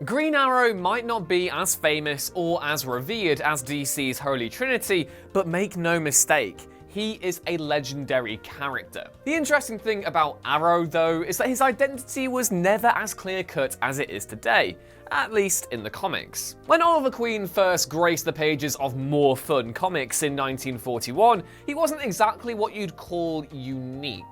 Green Arrow might not be as famous or as revered as DC's Holy Trinity, but make no mistake, he is a legendary character. The interesting thing about Arrow, though, is that his identity was never as clear-cut as it is today, at least in the comics. When Oliver Queen first graced the pages of More Fun comics in 1941, he wasn't exactly what you'd call unique.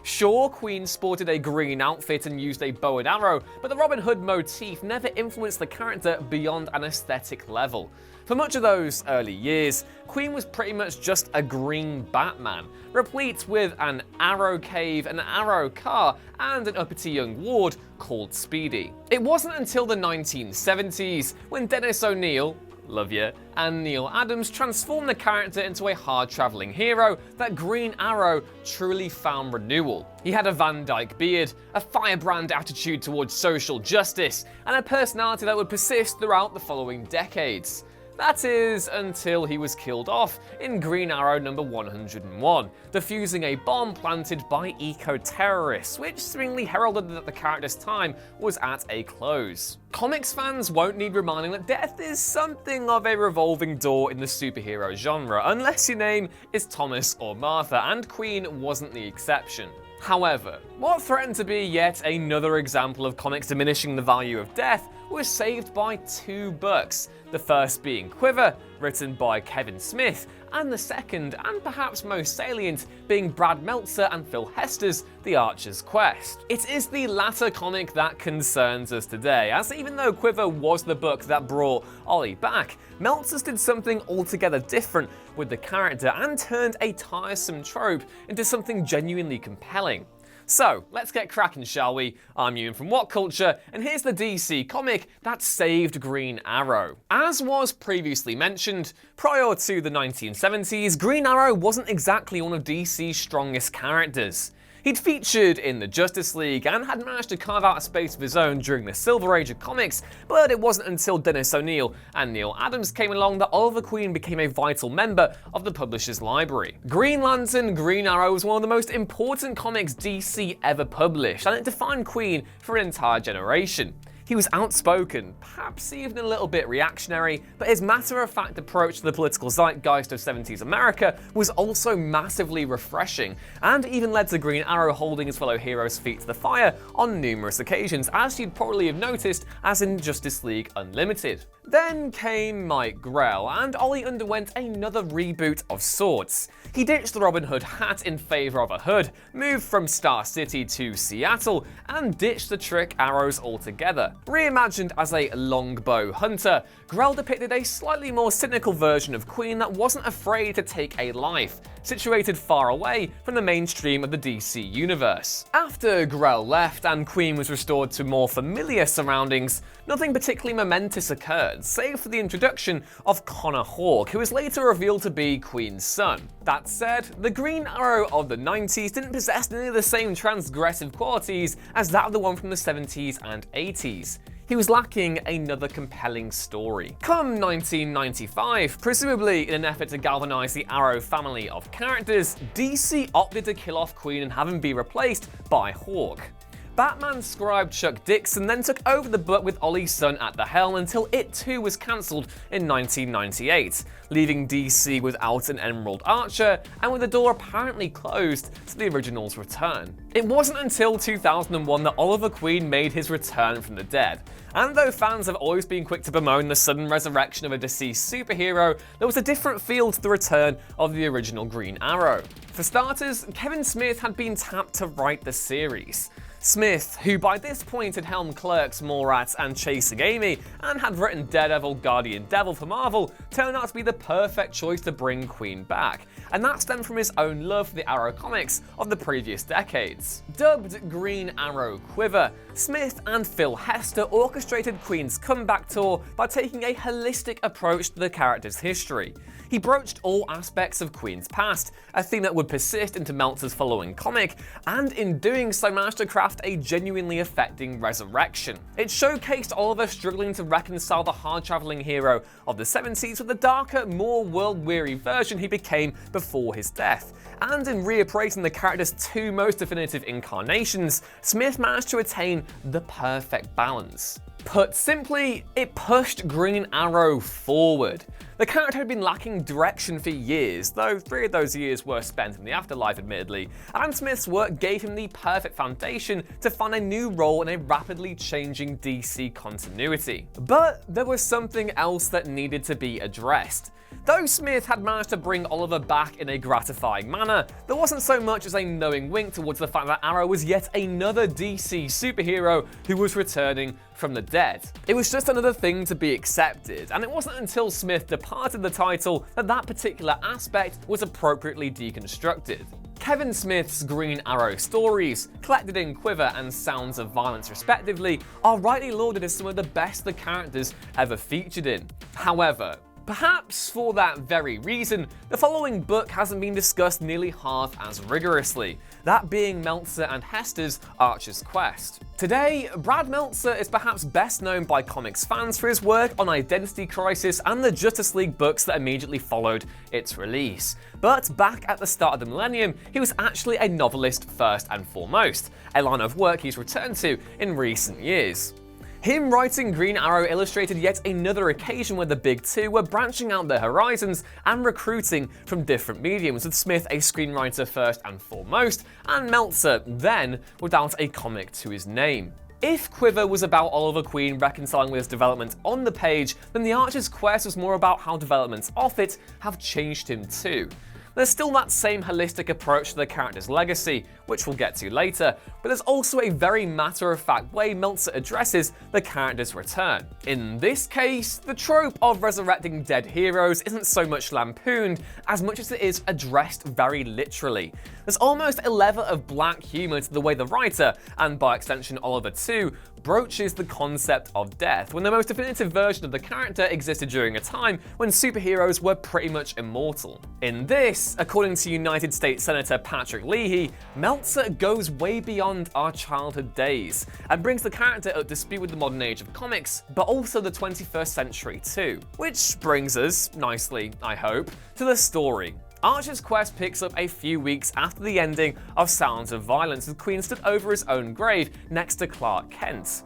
Sure, Queen sported a green outfit and used a bow and arrow, but the Robin Hood motif never influenced the character beyond an aesthetic level. For much of those early years, Queen was pretty much just a green Batman, replete with an arrow cave, an arrow car, and an uppity young ward called Speedy. It wasn't until the 1970s when Dennis O'Neil, love ya, and Neil Adams transformed the character into a hard-traveling hero that Green Arrow truly found renewal. He had a Van Dyke beard, a firebrand attitude towards social justice, and a personality that would persist throughout the following decades. That is, until he was killed off in Green Arrow number 101, defusing a bomb planted by eco-terrorists, which seemingly heralded that the character's time was at a close. Comics fans won't need reminding that death is something of a revolving door in the superhero genre, unless your name is Thomas or Martha, and Queen wasn't the exception. However, what threatened to be yet another example of comics diminishing the value of death was saved by two books, the first being Quiver, written by Kevin Smith, and the second, and perhaps most salient, being Brad Meltzer and Phil Hester's The Archer's Quest. It is the latter comic that concerns us today, as even though Quiver was the book that brought Ollie back, Meltzer's did something altogether different with the character and turned a tiresome trope into something genuinely compelling. So, let's get cracking, shall we? I'm Ewan from What Culture, and here's the DC comic that saved Green Arrow. As was previously mentioned, prior to the 1970s, Green Arrow wasn't exactly one of DC's strongest characters. He'd featured in the Justice League and had managed to carve out a space of his own during the Silver Age of comics, but it wasn't until Dennis O'Neil and Neil Adams came along that Oliver Queen became a vital member of the publisher's library. Green Lantern Green Arrow was one of the most important comics DC ever published, and it defined Queen for an entire generation. He was outspoken, perhaps even a little bit reactionary, but his matter-of-fact approach to the political zeitgeist of 70s America was also massively refreshing, and even led to Green Arrow holding his fellow heroes' feet to the fire on numerous occasions, as you'd probably have noticed as in Justice League Unlimited. Then came Mike Grell, and Ollie underwent another reboot of sorts. He ditched the Robin Hood hat in favour of a hood, moved from Star City to Seattle, and ditched the trick arrows altogether. Reimagined as a longbow hunter, Grell depicted a slightly more cynical version of Queen that wasn't afraid to take a life, situated far away from the mainstream of the DC universe. After Grell left and Queen was restored to more familiar surroundings, nothing particularly momentous occurred, save for the introduction of Connor Hawke, who was later revealed to be Queen's son. That said, the Green Arrow of the 90s didn't possess nearly the same transgressive qualities as that of the one from the 70s and 80s. He was lacking another compelling story. Come 1995, presumably in an effort to galvanise the Arrow family of characters, DC opted to kill off Queen and have him be replaced by Hawke. Batman scribe Chuck Dixon then took over the book with Ollie's son at the helm until it too was cancelled in 1998, leaving DC without an Emerald Archer and with the door apparently closed to the original's return. It wasn't until 2001 that Oliver Queen made his return from the dead, and though fans have always been quick to bemoan the sudden resurrection of a deceased superhero, there was a different feel to the return of the original Green Arrow. For starters, Kevin Smith had been tapped to write the series. Smith, who by this point had helmed Clerks, Mallrats, and Chasing Amy, and had written Daredevil, Guardian Devil for Marvel, turned out to be the perfect choice to bring Queen back, and that stemmed from his own love for the Arrow comics of the previous decades. Dubbed Green Arrow Quiver, Smith and Phil Hester orchestrated Queen's comeback tour by taking a holistic approach to the character's history. He broached all aspects of Queen's past, a theme that would persist into Meltzer's following comic, and in doing so managed to craft craft a genuinely affecting resurrection. It showcased Oliver struggling to reconcile the hard-traveling hero of the 70s with the darker, more world-weary version he became before his death. And in reappraising the character's two most definitive incarnations, Smith managed to attain the perfect balance. Put simply, it pushed Green Arrow forward. The character had been lacking direction for years, though 3 of those years were spent in the afterlife admittedly, and Smith's work gave him the perfect foundation to find a new role in a rapidly changing DC continuity. But there was something else that needed to be addressed. Though Smith had managed to bring Oliver back in a gratifying manner, there wasn't so much as a knowing wink towards the fact that Arrow was yet another DC superhero who was returning from the dead. It was just another thing to be accepted, and it wasn't until Smith departed the title that that particular aspect was appropriately deconstructed. Kevin Smith's Green Arrow stories, collected in Quiver and Sounds of Violence respectively, are rightly lauded as some of the best the characters ever featured in. However, perhaps for that very reason, the following book hasn't been discussed nearly half as rigorously, that being Meltzer and Hester's Archer's Quest. Today, Brad Meltzer is perhaps best known by comics fans for his work on Identity Crisis and the Justice League books that immediately followed its release. But back at the start of the millennium, he was actually a novelist first and foremost, a line of work he's returned to in recent years. Him writing Green Arrow illustrated yet another occasion where the big two were branching out their horizons and recruiting from different mediums, with Smith a screenwriter first and foremost, and Meltzer then without a comic to his name. If Quiver was about Oliver Queen reconciling with his development on the page, then The Archer's Quest was more about how developments off it have changed him too. There's still that same holistic approach to the character's legacy, which we'll get to later, but there's also a very matter-of-fact way Meltzer addresses the character's return. In this case, the trope of resurrecting dead heroes isn't so much lampooned as much as it is addressed very literally. There's almost a level of black humor to the way the writer, and by extension Oliver too, broaches the concept of death, when the most definitive version of the character existed during a time when superheroes were pretty much immortal. In this, according to United States Senator Patrick Leahy, Meltzer goes way beyond our childhood days, and brings the character up to speed with the modern age of comics, but also the 21st century too. Which brings us, nicely I hope, to the story. Archer's Quest picks up a few weeks after the ending of Sounds of Violence, with Queen stood over his own grave next to Clark Kent.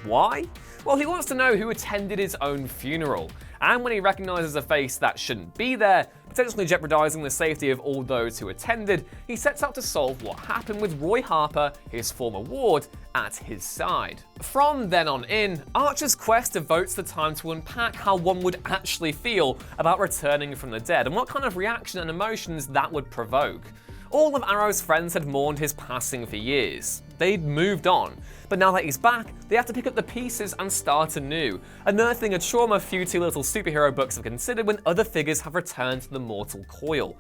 Why? Well, he wants to know who attended his own funeral, and when he recognises a face that shouldn't be there, potentially jeopardising the safety of all those who attended, he sets out to solve what happened with Roy Harper, his former ward, at his side. From then on in, Archer's Quest devotes the time to unpack how one would actually feel about returning from the dead, and what kind of reaction and emotions that would provoke. All of Arrow's friends had mourned his passing for years. They'd moved on, but now that he's back, they have to pick up the pieces and start anew, unearthing a trauma few too little superhero books have considered when other figures have returned to the mortal coil.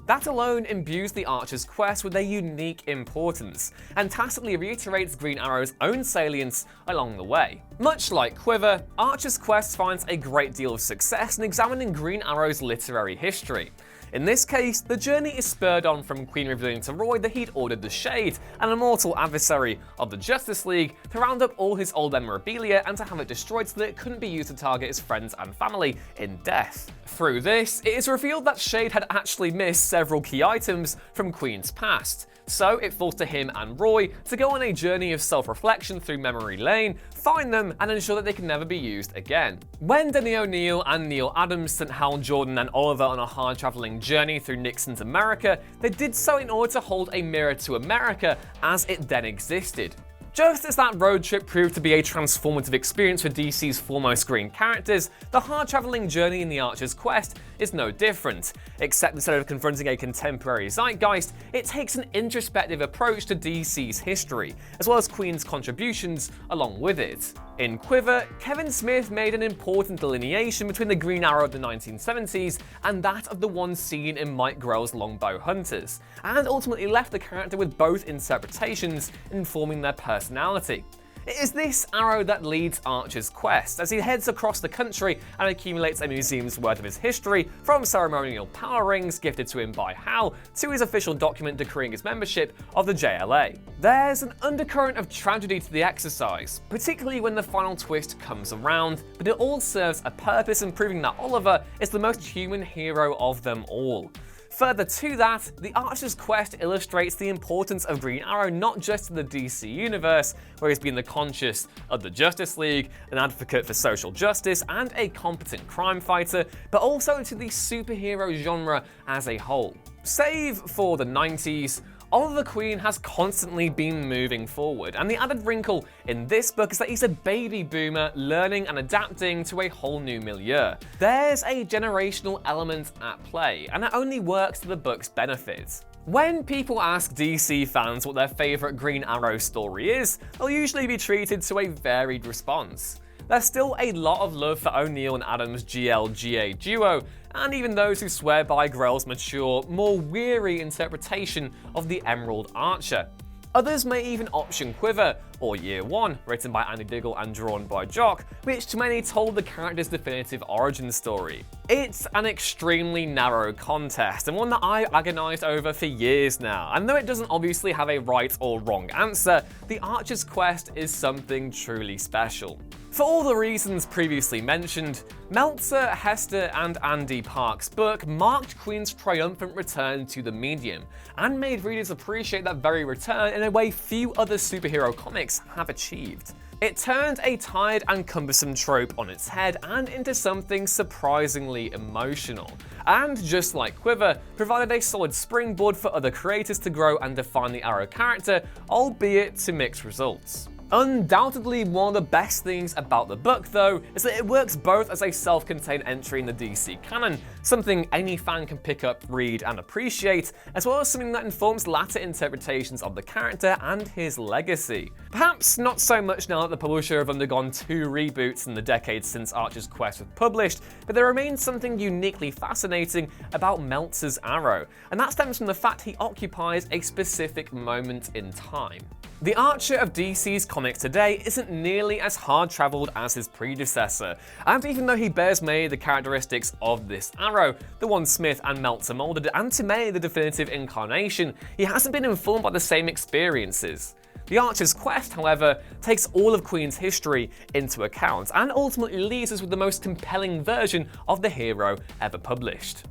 That alone imbues the Archer's Quest with a unique importance, and tacitly reiterates Green Arrow's own salience along the way. Much like Quiver, Archer's Quest finds a great deal of success in examining Green Arrow's literary history. In this case, the journey is spurred on from Queen revealing to Roy that he'd ordered the Shade, an immortal adversary of the Justice League, to round up all his old memorabilia and to have it destroyed so that it couldn't be used to target his friends and family in death. Through this, it is revealed that Shade had actually missed several key items from Queen's past, so it falls to him and Roy to go on a journey of self-reflection through memory lane, find them, and ensure that they can never be used again. When Denny O'Neil and Neil Adams sent Hal Jordan and Oliver on a hard-traveling journey through Nixon's America, they did so in order to hold a mirror to America as it then existed. Just as that road trip proved to be a transformative experience for DC's foremost screen characters, the hard-traveling journey in The Archer's Quest is no different, except instead of confronting a contemporary zeitgeist, it takes an introspective approach to DC's history, as well as Queen's contributions along with it. In Quiver, Kevin Smith made an important delineation between the Green Arrow of the 1970s and that of the one seen in Mike Grell's Longbow Hunters, and ultimately left the character with both interpretations informing their personality. It is this arrow that leads Archer's quest as he heads across the country and accumulates a museum's worth of his history, from ceremonial power rings gifted to him by Hal to his official document decreeing his membership of the JLA. There's an undercurrent of tragedy to the exercise, particularly when the final twist comes around, but it all serves a purpose in proving that Oliver is the most human hero of them all. Further to that, the Archer's quest illustrates the importance of Green Arrow not just to the DC universe, where he's been the conscience of the Justice League, an advocate for social justice, and a competent crime fighter, but also to the superhero genre as a whole. Save for the 90s, Oliver Queen has constantly been moving forward, and the added wrinkle in this book is that he's a baby boomer learning and adapting to a whole new milieu. There's a generational element at play, and that only works to the book's benefit. When people ask DC fans what their favourite Green Arrow story is, they'll usually be treated to a varied response. There's still a lot of love for O'Neill and Adams' GL-GA duo, and even those who swear by Grell's mature, more weary interpretation of the Emerald Archer. Others may even option Quiver, or Year One, written by Andy Diggle and drawn by Jock, which to many told the character's definitive origin story. It's an extremely narrow contest, and one that I've agonised over for years now, and though it doesn't obviously have a right or wrong answer, the Archer's quest is something truly special. For all the reasons previously mentioned, Meltzer, Hester, and Andy Park's book marked Queen's triumphant return to the medium, and made readers appreciate that very return in a way few other superhero comics have achieved. It turned a tired and cumbersome trope on its head and into something surprisingly emotional, and just like Quiver, provided a solid springboard for other creators to grow and define the Arrow character, albeit to mixed results. Undoubtedly, one of the best things about the book, though, is that it works both as a self-contained entry in the DC canon, something any fan can pick up, read, and appreciate, as well as something that informs latter interpretations of the character and his legacy. Perhaps not so much now that the publisher have undergone 2 reboots in the decades since Archer's Quest was published, but there remains something uniquely fascinating about Meltzer's Arrow, and that stems from the fact he occupies a specific moment in time. The Archer of DC's comics today isn't nearly as hard-travelled as his predecessor, and even though he bears many of the characteristics of this Arrow, the one Smith and Meltzer moulded, and to many the definitive incarnation, he hasn't been informed by the same experiences. The Archer's Quest, however, takes all of Queen's history into account, and ultimately leaves us with the most compelling version of the hero ever published.